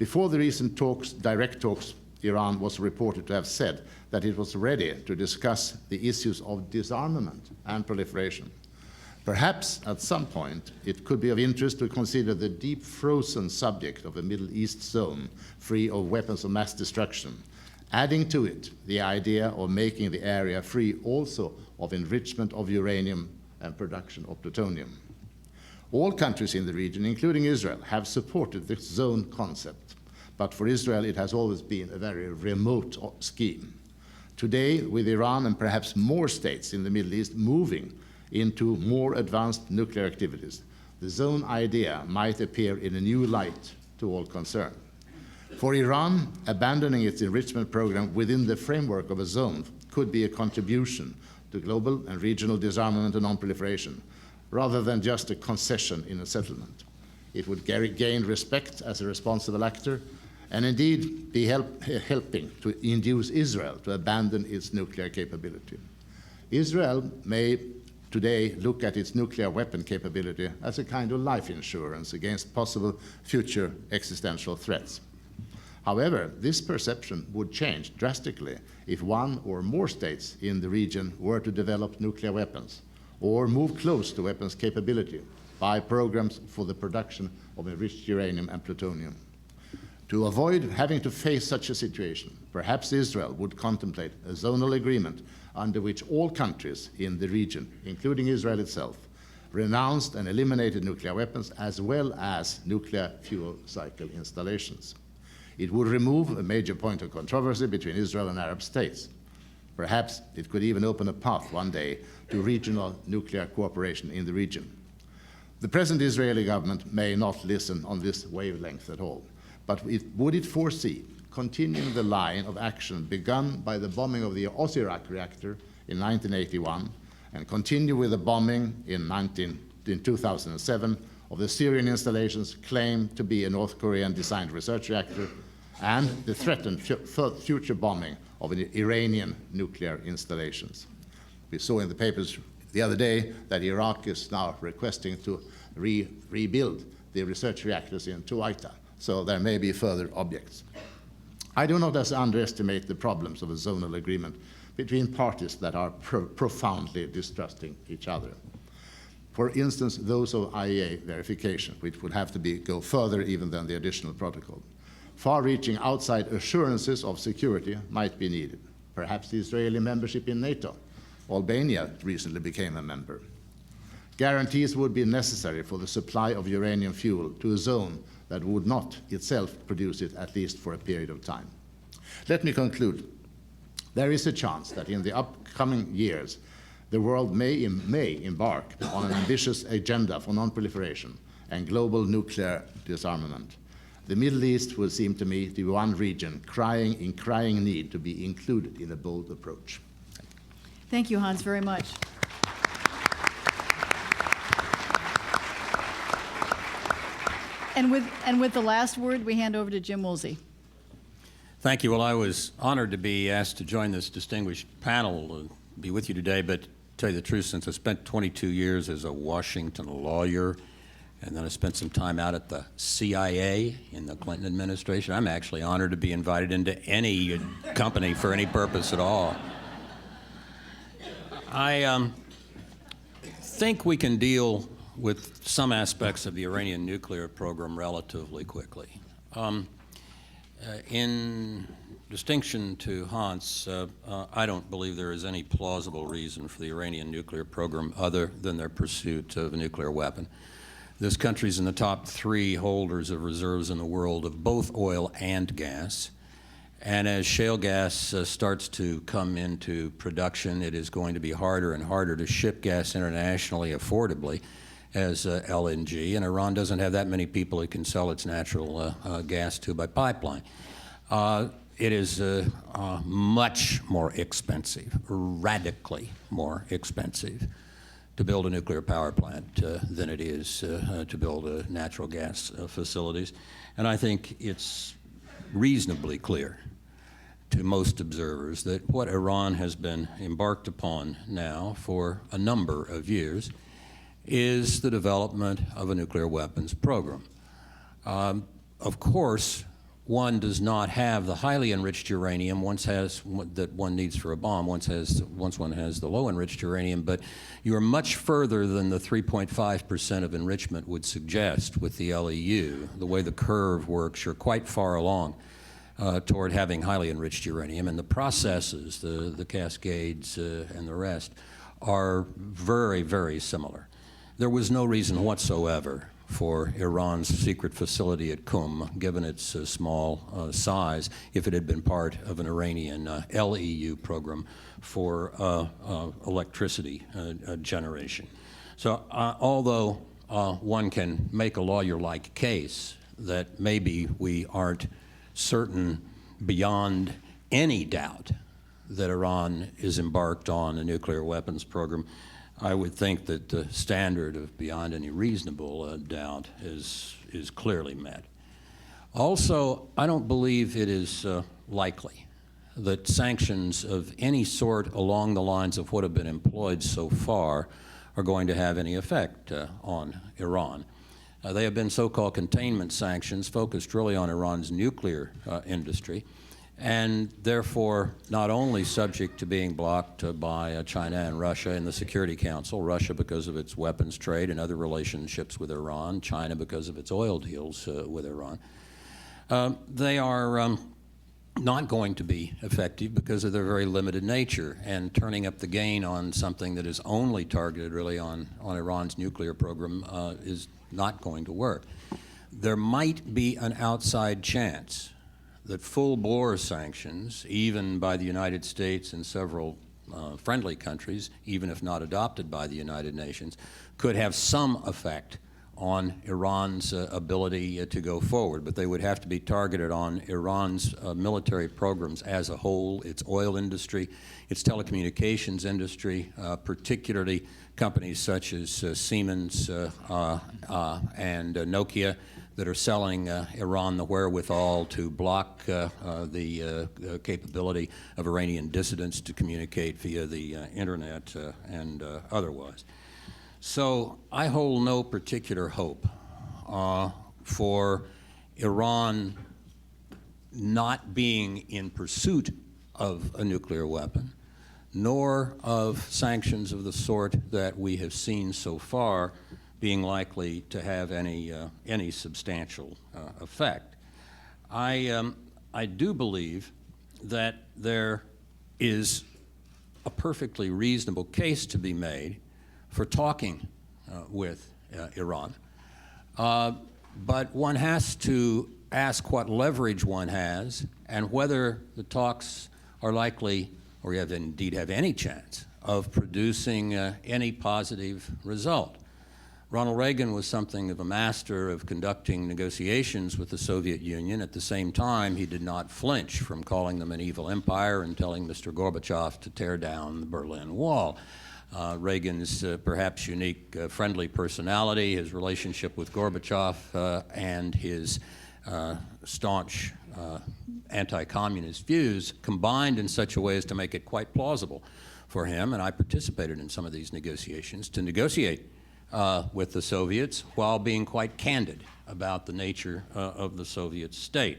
Before the recent talks, direct talks, Iran was reported to have said that it was ready to discuss the issues of disarmament and proliferation. Perhaps at some point it could be of interest to consider the deep frozen subject of a Middle East zone free of weapons of mass destruction, adding to it the idea of making the area free also of enrichment of uranium and production of plutonium. All countries in the region, including Israel, have supported this zone concept, but for Israel it has always been a very remote scheme. Today, with Iran and perhaps more states in the Middle East moving into more advanced nuclear activities, the zone idea might appear in a new light to all concerned. For Iran, abandoning its enrichment program within the framework of a zone could be a contribution to global and regional disarmament and non-proliferation, rather than just a concession in a settlement. It would gain respect as a responsible actor and indeed be helping to induce Israel to abandon its nuclear capability. Israel may today look at its nuclear weapon capability as a kind of life insurance against possible future existential threats. However, this perception would change drastically if one or more states in the region were to develop nuclear weapons or move close to weapons capability by programs for the production of enriched uranium and plutonium. To avoid having to face such a situation, perhaps Israel would contemplate a zonal agreement under which all countries in the region, including Israel itself, renounced and eliminated nuclear weapons as well as nuclear fuel cycle installations. It would remove a major point of controversy between Israel and Arab states. Perhaps it could even open a path one day to regional nuclear cooperation in the region. The present Israeli government may not listen on this wavelength at all, but would it foresee continuing the line of action begun by the bombing of the Osirak reactor in 1981 and continue with the bombing in 2007 of the Syrian installations claimed to be a North Korean-designed research reactor and the threatened future bombing of Iranian nuclear installations? We saw in the papers the other day that Iraq is now requesting to rebuild the research reactors in Tuwaitha, so there may be further objects. I do not underestimate the problems of a zonal agreement between parties that are profoundly distrusting each other. For instance, those of IAEA verification, which would have to go further even than the additional protocol. Far-reaching outside assurances of security might be needed. Perhaps the Israeli membership in NATO. Albania recently became a member. Guarantees would be necessary for the supply of uranium fuel to a zone that would not itself produce it, at least for a period of time. Let me conclude. There is a chance that in the upcoming years, the world may embark on an ambitious agenda for non-proliferation and global nuclear disarmament. The Middle East will seem to me to be one region in crying need to be included in a bold approach. Thank you, Hans, very much. And with the last word, we hand over to Jim Woolsey. Thank you. Well, I was honored to be asked to join this distinguished panel, be with you today, but to tell you the truth, since I spent 22 years as a Washington lawyer, and then I spent some time out at the CIA in the Clinton administration, I'm actually honored to be invited into any company for any purpose at all. I think we can deal with some aspects of the Iranian nuclear program relatively quickly. In distinction to Hans, I don't believe there is any plausible reason for the Iranian nuclear program other than their pursuit of a nuclear weapon. This country is in the top 3 holders of reserves in the world of both oil and gas. And as shale gas starts to come into production, it is going to be harder and harder to ship gas internationally affordably as LNG, and Iran doesn't have that many people it can sell its natural gas to by pipeline. It is much more expensive, radically more expensive, to build a nuclear power plant than it is to build natural gas facilities. And I think it's reasonably clear to most observers that what Iran has been embarked upon now for a number of years is the development of a nuclear weapons program. Of course, one does not have the highly enriched uranium that one needs for a bomb once one has the low enriched uranium, but you're much further than the 3.5% of enrichment would suggest with the LEU. The way the curve works, you're quite far along toward having highly enriched uranium, and the processes, the cascades and the rest, are very, very similar. There was no reason whatsoever for Iran's secret facility at Qum, given its small size, if it had been part of an Iranian LEU program for electricity generation. So although one can make a lawyer-like case that maybe we aren't certain beyond any doubt that Iran is embarked on a nuclear weapons program, I would think that the standard of beyond any reasonable doubt is clearly met. Also, I don't believe it is likely that sanctions of any sort along the lines of what have been employed so far are going to have any effect on Iran. They have been so-called containment sanctions focused really on Iran's nuclear industry, and therefore not only subject to being blocked by China and Russia in the Security Council, Russia because of its weapons trade and other relationships with Iran, China because of its oil deals with Iran. They are not going to be effective because of their very limited nature, and turning up the gain on something that is only targeted really on Iran's nuclear program is not going to work. There might be an outside chance that full-bore sanctions, even by the United States and several friendly countries, even if not adopted by the United Nations, could have some effect on Iran's ability to go forward. But they would have to be targeted on Iran's military programs as a whole, its oil industry, its telecommunications industry, particularly companies such as Siemens and Nokia, that are selling Iran the wherewithal to block the capability of Iranian dissidents to communicate via the internet and otherwise. So I hold no particular hope for Iran not being in pursuit of a nuclear weapon, nor of sanctions of the sort that we have seen so far being likely to have any substantial effect. I do believe that there is a perfectly reasonable case to be made for talking with Iran, but one has to ask what leverage one has and whether the talks are likely, or indeed have any chance, of producing any positive result. Ronald Reagan was something of a master of conducting negotiations with the Soviet Union. At the same time, he did not flinch from calling them an evil empire and telling Mr. Gorbachev to tear down the Berlin Wall. Reagan's perhaps unique friendly personality, his relationship with Gorbachev, and his staunch anti-communist views combined in such a way as to make it quite plausible for him, and I participated in some of these negotiations, to negotiate with the Soviets while being quite candid about the nature of the Soviet state.